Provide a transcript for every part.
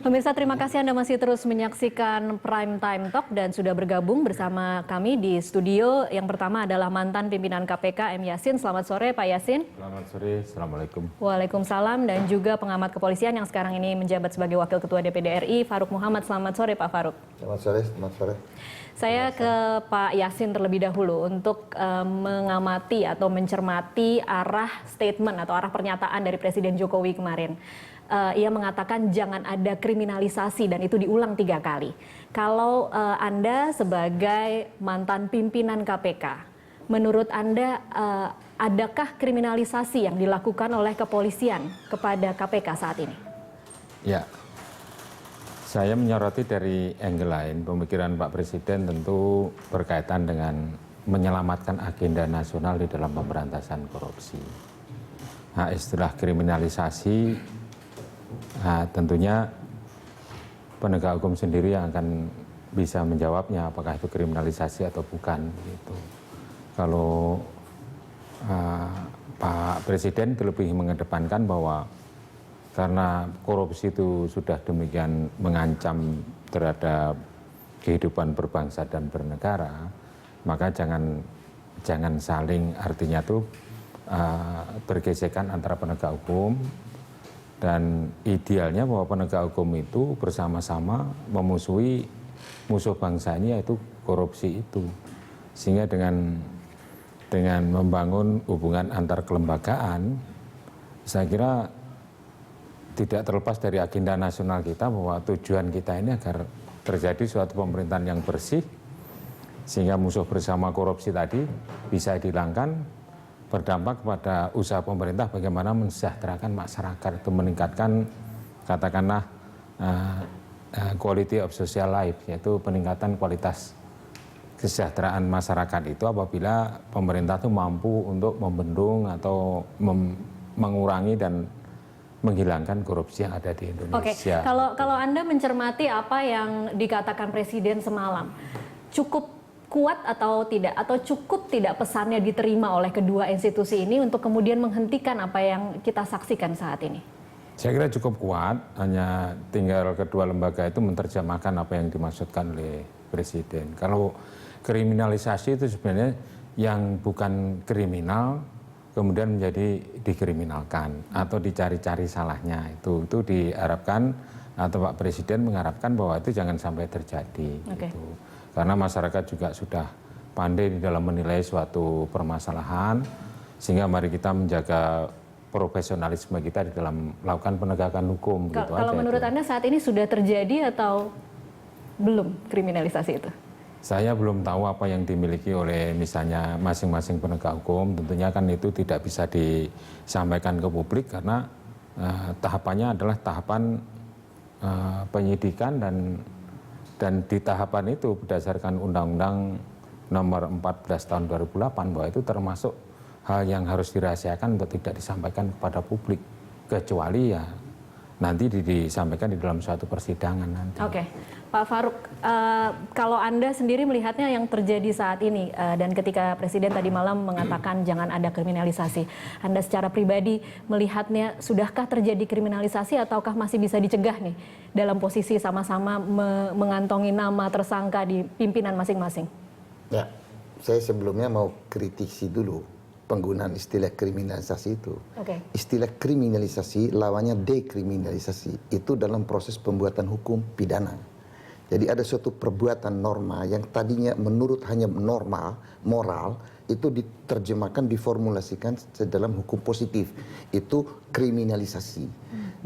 Pemirsa, terima kasih Anda masih terus menyaksikan Prime Time Talk dan sudah bergabung bersama kami di studio. Yang pertama adalah mantan pimpinan KPK M. Yasin. Selamat sore Pak Yasin. Selamat sore, Assalamualaikum. Waalaikumsalam. Dan juga pengamat kepolisian yang sekarang ini menjabat sebagai Wakil Ketua DPD RI, Farouk Muhammad. Selamat sore Pak Farouk. Selamat sore, selamat sore. Saya ke Pak Yasin terlebih dahulu untuk mengamati atau mencermati arah statement atau arah pernyataan dari Presiden Jokowi kemarin. Ia mengatakan jangan ada kriminalisasi dan itu diulang 3 kali. Kalau Anda sebagai mantan pimpinan KPK, menurut Anda adakah kriminalisasi yang dilakukan oleh kepolisian kepada KPK saat ini? Ya, saya menyoroti dari angle lain, pemikiran Pak Presiden tentu berkaitan dengan menyelamatkan agenda nasional di dalam pemberantasan korupsi. Nah, istilah kriminalisasi, tentunya penegak hukum sendiri yang akan bisa menjawabnya apakah itu kriminalisasi atau bukan. Gitu. Kalau Pak Presiden lebih mengedepankan bahwa karena korupsi itu sudah demikian mengancam terhadap kehidupan berbangsa dan bernegara, maka jangan saling artinya tuh bergesekan antara penegak hukum, dan idealnya bahwa penegak hukum itu bersama-sama memusuhi musuh bangsa ini, yaitu korupsi itu. Sehingga dengan membangun hubungan antar kelembagaan, saya kira tidak terlepas dari agenda nasional kita bahwa tujuan kita ini agar terjadi suatu pemerintahan yang bersih, sehingga musuh bersama korupsi tadi bisa dihilangkan, berdampak pada usaha pemerintah bagaimana mensejahterakan masyarakat, itu meningkatkan katakanlah quality of social life, yaitu peningkatan kualitas kesejahteraan masyarakat itu apabila pemerintah itu mampu untuk membendung atau mengurangi dan menghilangkan korupsi yang ada di Indonesia. Oke, kalau Anda mencermati apa yang dikatakan Presiden semalam, cukup kuat atau tidak, atau cukup tidak pesannya diterima oleh kedua institusi ini untuk kemudian menghentikan apa yang kita saksikan saat ini? Saya kira cukup kuat, hanya tinggal kedua lembaga itu menerjemahkan apa yang dimaksudkan oleh Presiden. Kalau kriminalisasi itu sebenarnya yang bukan kriminal kemudian menjadi dikriminalkan atau dicari-cari salahnya, itu diharapkan atau Pak Presiden mengharapkan bahwa itu jangan sampai terjadi. Okay. Gitu. Karena masyarakat juga sudah pandai di dalam menilai suatu permasalahan, sehingga mari kita menjaga profesionalisme kita di dalam melakukan penegakan hukum. Kalau menurut Anda saat ini sudah terjadi atau belum kriminalisasi itu? Saya belum tahu apa yang dimiliki oleh misalnya masing-masing penegak hukum. Tentunya kan itu tidak bisa disampaikan ke publik karena tahapannya adalah tahapan penyidikan, dan di tahapan itu berdasarkan Undang-Undang Nomor 14 Tahun 2008 bahwa itu termasuk hal yang harus dirahasiakan untuk tidak disampaikan kepada publik, kecuali ya nanti disampaikan di dalam suatu persidangan nanti. Oke, Pak Farouk, kalau Anda sendiri melihatnya yang terjadi saat ini dan ketika Presiden tadi malam mengatakan jangan ada kriminalisasi, Anda secara pribadi melihatnya sudahkah terjadi kriminalisasi ataukah masih bisa dicegah nih dalam posisi sama-sama mengantongi nama tersangka di pimpinan masing-masing? Ya, saya sebelumnya mau kritisi dulu penggunaan istilah kriminalisasi itu. Okay. Istilah kriminalisasi lawannya dekriminalisasi. Itu dalam proses pembuatan hukum pidana. Jadi ada suatu perbuatan norma yang tadinya menurut hanya normal, moral, itu diterjemahkan, diformulasikan dalam hukum positif. Itu kriminalisasi.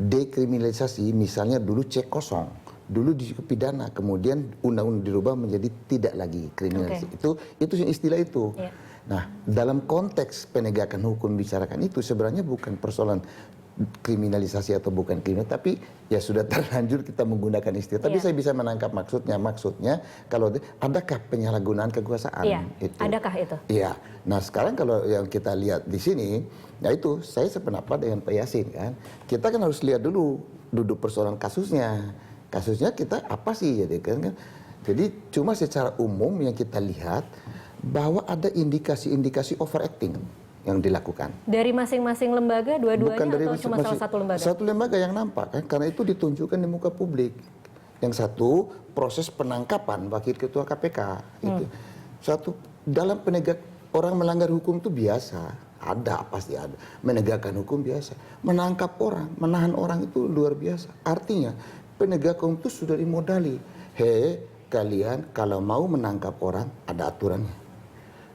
Dekriminalisasi misalnya dulu cek kosong. Dulu di pidana, kemudian undang-undang dirubah menjadi tidak lagi kriminalisasi. Okay. Itu istilah itu. Yeah. Nah, dalam konteks penegakan hukum bicarakan itu sebenarnya bukan persoalan kriminalisasi atau bukan kriminal, tapi ya sudah terlanjur kita menggunakan istilah. Tapi saya bisa menangkap maksudnya kalau adakah penyalahgunaan kekuasaan? Itu. Adakah itu? Iya. Nah, sekarang kalau yang kita lihat di sini, ya itu saya sependapat dengan Pak Yasin kan. Kita kan harus lihat dulu duduk persoalan kasusnya. Kasusnya kita apa sih jadi kan? Jadi cuma secara umum yang kita lihat bahwa ada indikasi-indikasi overacting. yang dilakukan. Dari masing-masing lembaga, dua-duanya atau cuma salah satu lembaga? Satu lembaga yang nampak kan, karena itu ditunjukkan di muka publik. Yang satu proses penangkapan wakil ketua KPK itu. Satu dalam penegak orang melanggar hukum itu biasa, ada pasti ada. Menegakkan hukum biasa, menangkap orang, menahan orang itu luar biasa. Artinya penegak hukum itu sudah dimodali. Kalian kalau mau menangkap orang ada aturannya,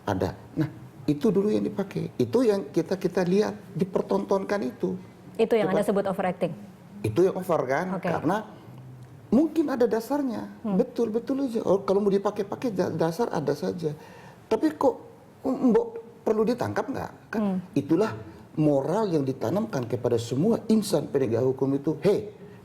ada. Nah itu dulu yang dipakai, itu yang kita lihat dipertontonkan itu. Itu yang Anda sebut overacting. Itu yang over kan, karena mungkin ada dasarnya, betul aja. Oh, kalau mau dipakai dasar ada saja. Tapi kok perlu ditangkap nggak? Kan itulah moral yang ditanamkan kepada semua insan penegak hukum itu.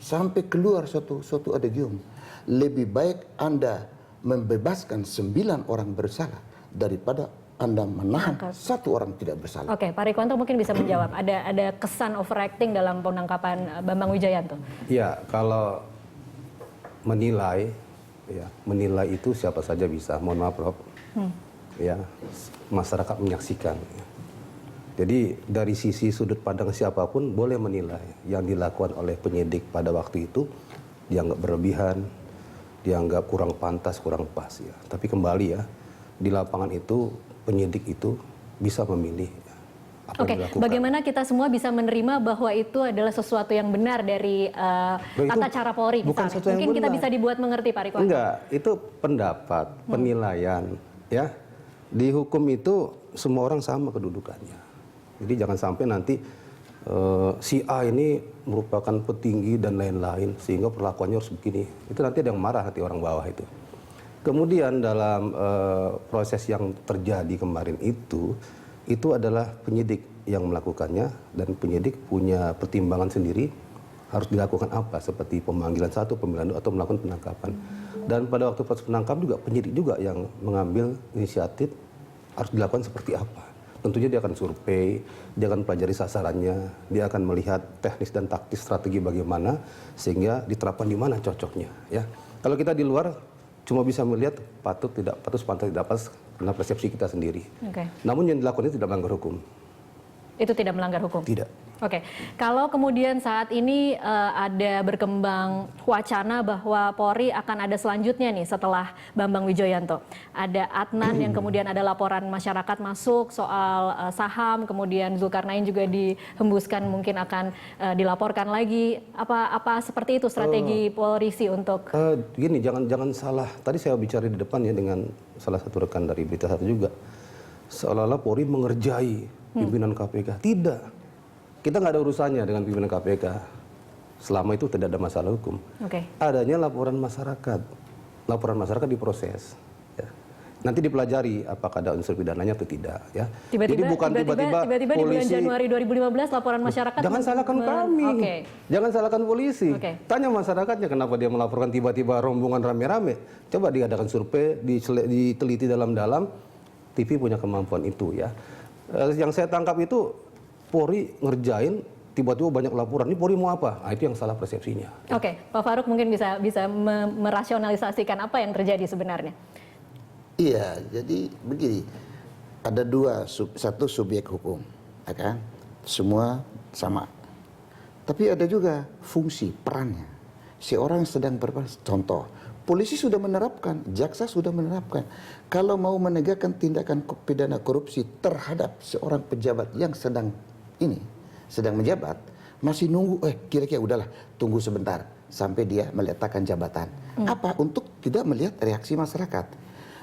Sampai keluar suatu adagium. Lebih baik Anda membebaskan 9 orang bersalah daripada Anda menahan satu orang tidak bersalah. Oke, Pak Rikwanto mungkin bisa menjawab. Ada kesan overacting dalam penangkapan Bambang Wijoyanto? Ya, kalau menilai itu siapa saja bisa. Mohon maaf, Prof. Ya, masyarakat menyaksikan. Jadi dari sisi sudut pandang siapapun boleh menilai yang dilakukan oleh penyidik pada waktu itu dianggap berlebihan, dianggap kurang pantas, kurang pas ya. Tapi kembali ya, di lapangan itu penyidik itu bisa memilih apa yang dilakukan. Bagaimana kita semua bisa menerima bahwa itu adalah sesuatu yang benar dari tata cara Polri misalnya? Mungkin kita bisa dibuat mengerti, Pak Rikwanto. Enggak, itu pendapat, penilaian ya. Di hukum itu semua orang sama kedudukannya. Jadi jangan sampai nanti si A ini merupakan petinggi dan lain-lain sehingga perlakuannya harus begini. Itu nanti ada yang marah nanti orang bawah itu. Kemudian dalam proses yang terjadi kemarin itu adalah penyidik yang melakukannya dan penyidik punya pertimbangan sendiri harus dilakukan apa seperti pemanggilan satu, pemanggilan dua atau melakukan penangkapan. Dan pada waktu proses penangkapan juga penyidik juga yang mengambil inisiatif harus dilakukan seperti apa. Tentunya dia akan survei, dia akan pelajari sasarannya, dia akan melihat teknis dan taktis strategi bagaimana sehingga diterapkan di mana cocoknya. Ya, kalau kita di luar cuma bisa melihat patut tidak patut, pantas tidak pas karena persepsi kita sendiri. Namun yang dilakukan itu tidak melanggar hukum. Itu tidak melanggar hukum? Tidak. Kalau kemudian saat ini ada berkembang wacana bahwa Polri akan ada selanjutnya nih setelah Bambang Wijoyanto. Ada Adnan yang kemudian ada laporan masyarakat masuk soal saham, kemudian Zulkarnain juga dihembuskan mungkin akan dilaporkan lagi. Apa seperti itu strategi Polisi untuk? Gini, jangan salah. Tadi saya bicara di depan ya dengan salah satu rekan dari Berita Satu juga. Seolah-olah Polri mengerjai pimpinan KPK. Tidak. Kita nggak ada urusannya dengan pimpinan KPK. Selama itu tidak ada masalah hukum. Adanya laporan masyarakat. Laporan masyarakat diproses. Ya. Nanti dipelajari apakah ada unsur pidananya atau tidak. Ya. Jadi bukan tiba-tiba di bulan Januari 2015 laporan masyarakat. Jangan salahkan kami. Jangan salahkan polisi. Tanya masyarakatnya kenapa dia melaporkan tiba-tiba rombongan rame-rame. Coba diadakan survei, diteliti dalam-dalam. TV punya kemampuan itu ya. Yang saya tangkap itu Polri ngerjain tiba-tiba banyak laporan. Ini Polri mau apa? Nah, itu yang salah persepsinya. Pak Faruk mungkin bisa merasionalisasikan apa yang terjadi sebenarnya. Iya, jadi begini. Ada dua, satu subjek hukum, ya kan? Semua sama. Tapi ada juga fungsi perannya. Si orang sedang contoh. Polisi sudah menerapkan, jaksa sudah menerapkan. Kalau mau menegakkan tindakan pidana korupsi terhadap seorang pejabat yang sedang menjabat, masih nunggu, kira-kira udahlah, tunggu sebentar sampai dia meletakkan jabatan. Apa? Untuk tidak melihat reaksi masyarakat.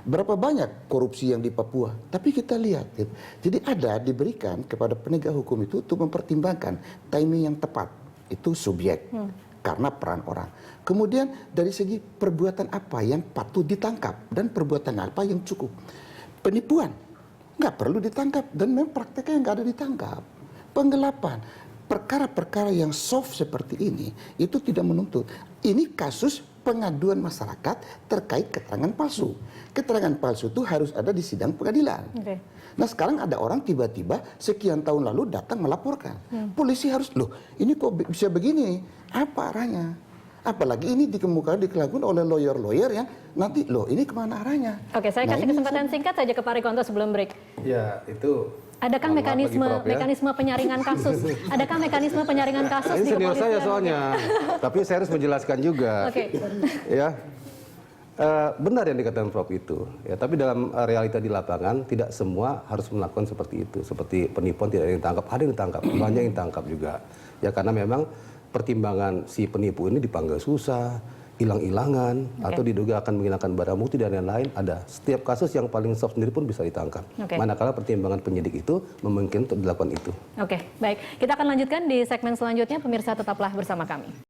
Berapa banyak korupsi yang di Papua? Tapi kita lihat, jadi diberikan kepada penegak hukum itu untuk mempertimbangkan timing yang tepat. Itu subjek. Karena peran orang. Kemudian dari segi perbuatan apa yang patut ditangkap dan perbuatan apa yang cukup. Penipuan nggak perlu ditangkap dan memang prakteknya nggak ada ditangkap. Penggelapan, perkara-perkara yang soft seperti ini itu tidak menuntut. Ini kasus pengaduan masyarakat terkait keterangan palsu. Keterangan palsu itu harus ada di sidang pengadilan. Nah sekarang ada orang tiba-tiba sekian tahun lalu datang melaporkan. Polisi harus, loh ini kok bisa begini? Apa arahnya? Apalagi ini dikemukakan, dilakukan oleh lawyer-lawyer yang nanti, loh ini kemana arahnya? Oke, saya kasih kesempatan singkat saja ke Pak Rikwanto sebelum break. Ya, itu Adakah mekanisme penyaringan kasus? Adakah mekanisme penyaringan kasus ini di senior kepolisian? saya soalnya, tapi saya harus menjelaskan juga. Oke. Ya, benar yang dikatakan Prof itu. Ya, tapi dalam realita di lapangan tidak semua harus melakukan seperti itu. Seperti penipuan tidak ada yang ditangkap, ada yang ditangkap, banyak yang ditangkap juga. Ya karena memang pertimbangan si penipu ini dipanggil susah, hilang-hilangan, atau diduga akan menghilangkan barang bukti dan lain-lain. Ada setiap kasus yang paling soft sendiri pun bisa ditangkap. Manakala pertimbangan penyidik itu memungkinkan untuk dilakukan itu. Oke, baik. Kita akan lanjutkan di segmen selanjutnya. Pemirsa tetaplah bersama kami.